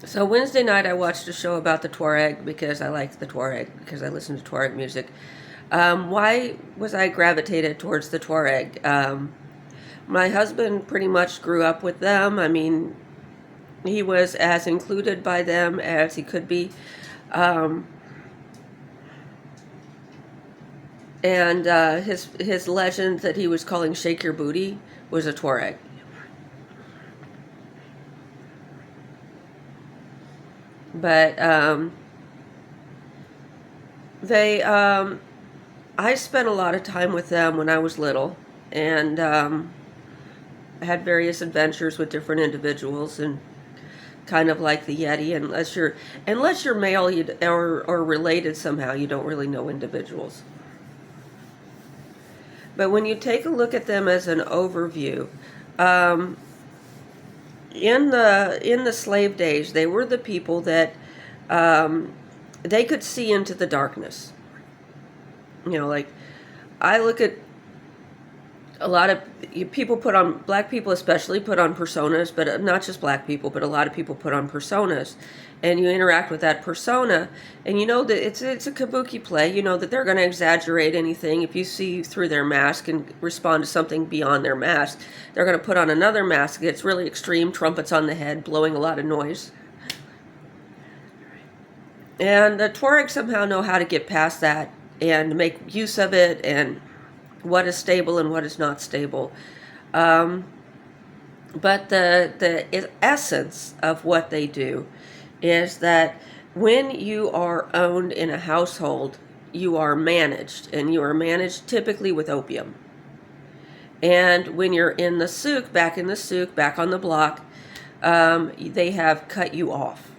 So Wednesday night I watched a show about the Tuareg because I like the Tuareg, because I listen to Tuareg music. Why was I gravitated towards the Tuareg? My husband pretty much grew up with them. I mean, he was as included by them as he could be. Um, and his legend that he was calling Shake Your Booty was a Tuareg. But they I spent a lot of time with them when I was little, and had various adventures with different individuals, and kind of like the Yeti. Unless you're male or related somehow, you don't really know individuals. But when you take a look at them as an overview, um, in the slave days, they were the people that um, they could see into the darkness. Like I look at a lot of people put on, black people especially put on personas, but not just black people, but a lot of people put on personas, and you interact with that persona, and you know that it's a kabuki play. You know that they're going to exaggerate anything. If you see through their mask and respond to something beyond their mask, they're going to put on another mask. It's really extreme, trumpets on the head, blowing a lot of noise. And the Tuareg somehow know how to get past that and make use of it, and what is stable and what is not stable. Um, but the essence of what they do is that when you are owned in a household, you are managed, and you are managed typically with opium. And when you're in the souk, back in the souk, back on the block, they have cut you off.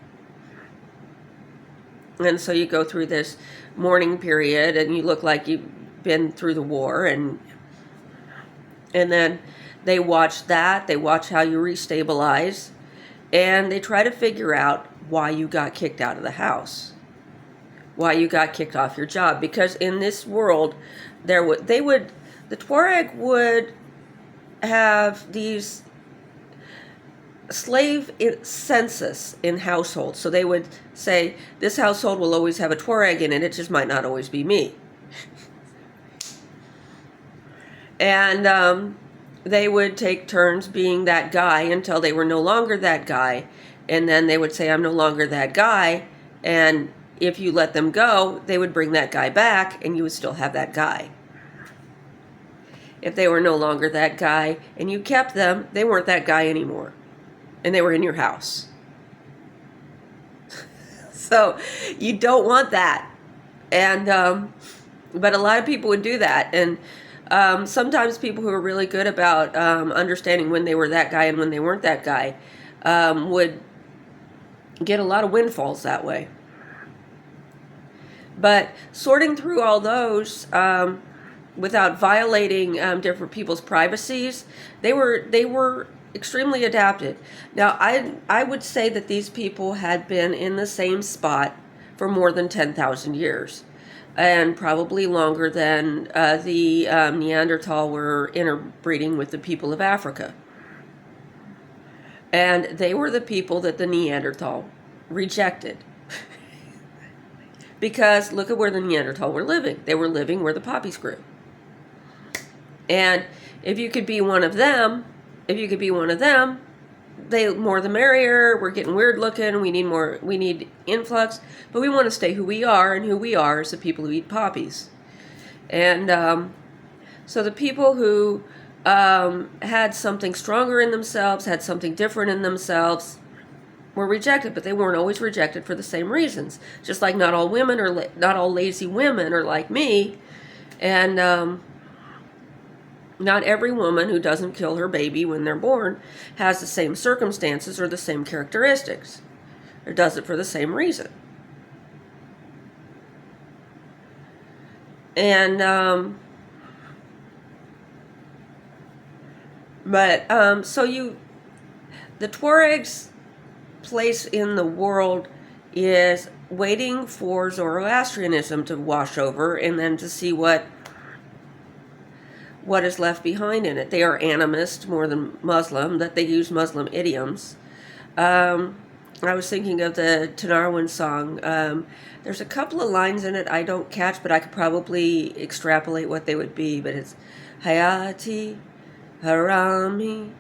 And so you go through this mourning period, and you look like you've been through the war, and then they watch that, they watch how you restabilize, and they try to figure out why you got kicked out of the house, why you got kicked off your job. Because in this world, the Tuareg would have these slave census in households. So they would say, this household will always have a Tuareg in it, it just might not always be me. And they would take turns being that guy until they were no longer that guy. And then they would say, I'm no longer that guy. And if you let them go, they would bring that guy back, and you would still have that guy. If they were no longer that guy and you kept them, they weren't that guy anymore, and they were in your house. So you don't want that. And but a lot of people would do that. And sometimes people who are really good about understanding when they were that guy and when they weren't that guy would get a lot of windfalls that way. But sorting through all those without violating different people's privacies, they were extremely adapted. Now, I would say that these people had been in the same spot for more than 10,000 years, and probably longer than the Neanderthal were interbreeding with the people of Africa. And they were the people that the Neanderthal rejected. Because look at where the Neanderthal were living. They were living where the poppies grew. And if you could be one of them, they more the merrier. We're getting weird looking. We need influx, but we want to stay who we are, and who we are is the people who eat poppies. And so the people who had something stronger in themselves, had something different in themselves, were rejected, but they weren't always rejected for the same reasons. Just like not all women are not all lazy women are like me, and not every woman who doesn't kill her baby when they're born has the same circumstances or the same characteristics, or does it for the same reason. And the Tuaregs' place in the world is waiting for Zoroastrianism to wash over, and then to see what is left behind in it. They are animist more than Muslim, that they use Muslim idioms. I was thinking of the Tenere song. There's a couple of lines in it I don't catch, but I could probably extrapolate what they would be. But it's Hayati, Harami,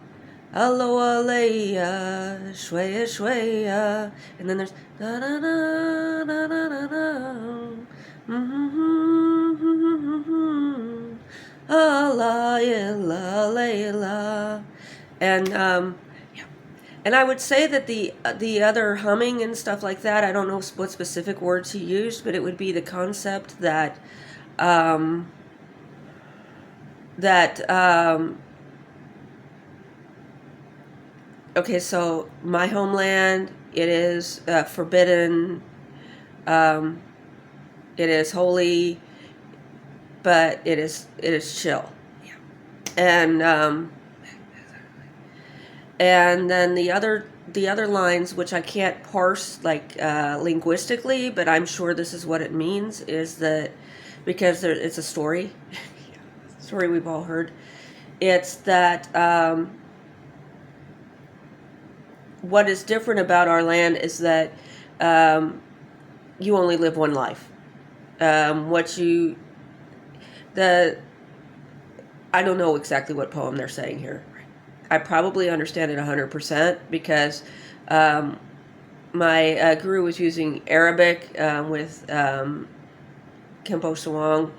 Alo Aleya, Shweya Shweya. And then there's da da da da da da da. Allah, illa, layla. And and I would say that the other humming and stuff like that, I don't know what specific words he used, but it would be the concept that um, that okay, so my homeland, it is forbidden, um, it is holy, but it is chill, and and then the other lines, which I can't parse like linguistically, but I'm sure this is what it means, is that because it's a story, story we've all heard. It's that what is different about our land is that you only live one life. What you the I don't know exactly what poem they're saying here. I probably understand it 100% because my guru was using Arabic with Kempo Sawang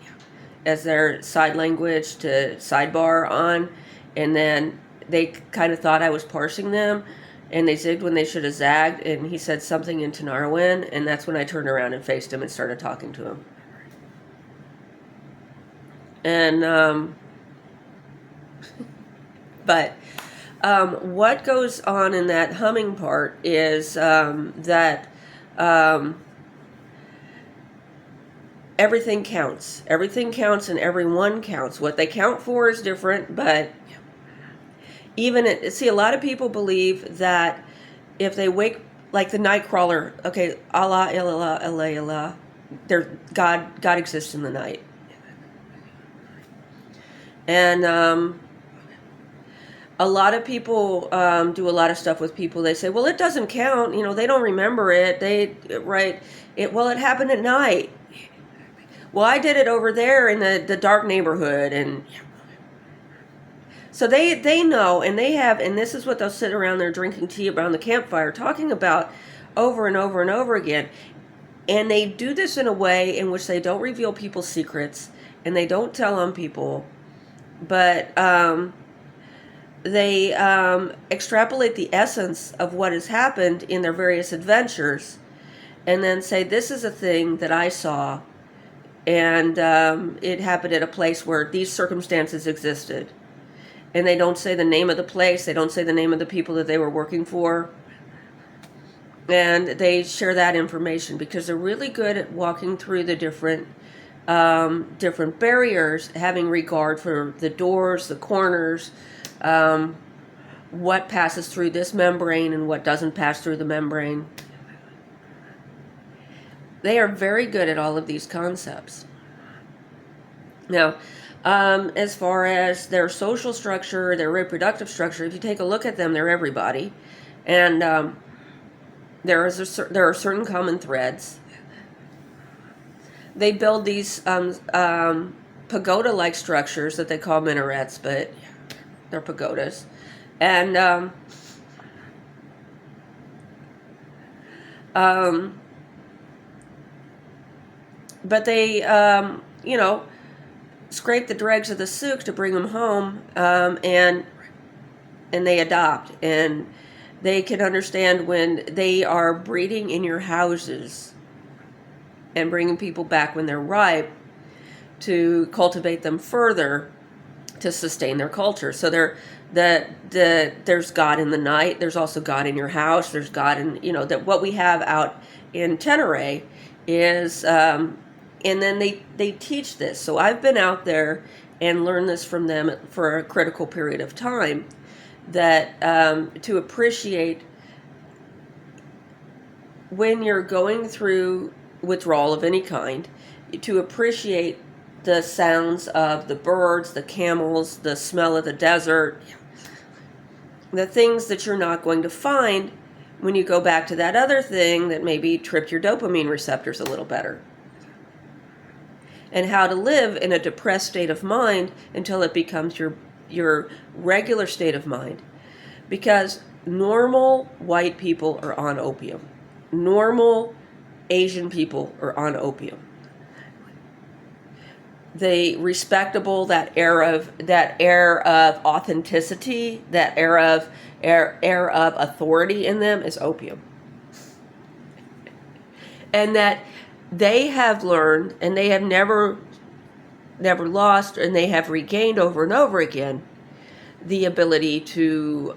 as their side language to sidebar on, and then they kind of thought I was parsing them, and they zigged when they should have zagged, and he said something in Tenarwan, and that's when I turned around and faced him and started talking to him. And but what goes on in that humming part is that everything counts. Everything counts and everyone counts. What they count for is different, but see, a lot of people believe that if they wake, like the night crawler, okay, Allah, ilallah, Allah, God exists in the night. And a lot of people do a lot of stuff with people. They say, well, it doesn't count. They don't remember it. Well, it happened at night. Well, I did it over there in the dark neighborhood. And so they know, and they have, and this is what they'll sit around there drinking tea around the campfire talking about over and over and over again. And they do this in a way in which they don't reveal people's secrets and they don't tell on people, but they extrapolate the essence of what has happened in their various adventures and then say, this is a thing that I saw, and it happened at a place where these circumstances existed. And they don't say the name of the place, they don't say the name of the people that they were working for, and they share that information because they're really good at walking through the different barriers, having regard for the doors, the corners, what passes through this membrane and what doesn't pass through the membrane. They are very good at all of these concepts. Now, as far as their social structure, their reproductive structure, if you take a look at them, they're everybody. And there are certain common threads. They build these pagoda-like structures that they call minarets, but they're pagodas. And but they, scrape the dregs of the souk to bring them home, and they adopt. And they can understand when they are breeding in your houses and bringing people back when they're ripe to cultivate them further to sustain their culture. So there's God in the night. There's also God in your house. There's God in, that what we have out in Tenere is, and then they teach this. So I've been out there and learned this from them for a critical period of time, that to appreciate when you're going through withdrawal of any kind, to appreciate the sounds of the birds, the camels, the smell of the desert, the things that you're not going to find when you go back to that other thing that maybe tripped your dopamine receptors a little better. And how to live in a depressed state of mind until it becomes your regular state of mind. Because normal white people are on opium. Normal Asian people are on opium. The respectable, that air of authenticity, that air of authority in them is opium. And that they have learned, and they have never lost, and they have regained over and over again the ability to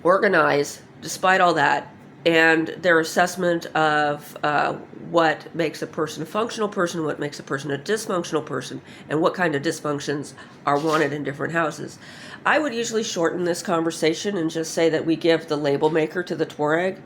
organize despite all that, and their assessment of what makes a person a functional person, what makes a person a dysfunctional person, and what kind of dysfunctions are wanted in different houses. I would usually shorten this conversation and just say that we give the label maker to the Tuareg.